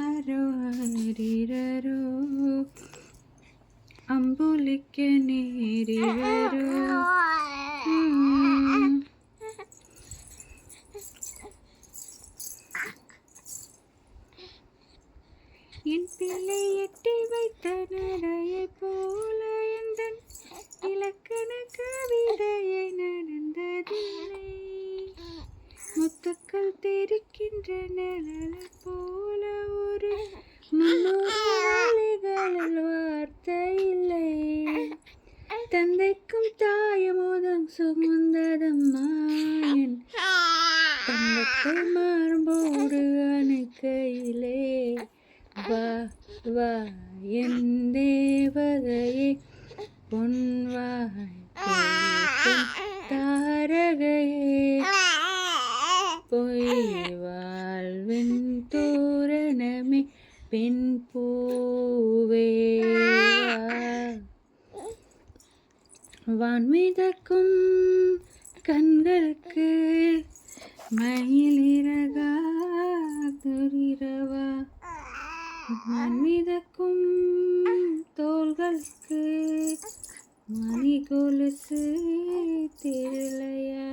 ஆரோ ஹரிரரோ அம்புலிக்க நேரிரரோ என் பிள்ளை எட்டி வைத்த நடையை போல எந்தன் இலக்கண கவிதையை நடந்ததில்லை. முத்துக்கள் தெரிக்கின்ற நிழலை போல ஒரு முன்னோர்களில் வார்த்தை இல்லை. தந்தைக்கும் தாயமுதம் சுமந்ததம்மா என் தந்தைக்கு மார்போடு அணைக்கையிலே. வா வா என் தேவதையே பொன்வாய் பேசும் தாரகையே பொய் வாழ்வின் தோரணமே பெண் பூவே வான்மிதக்கும் கண்களுக்கு மயிலிறகா துரிரவா வான்மிதக்கும் தோள்களுக்கு மணி கொலுசு தெரியலையா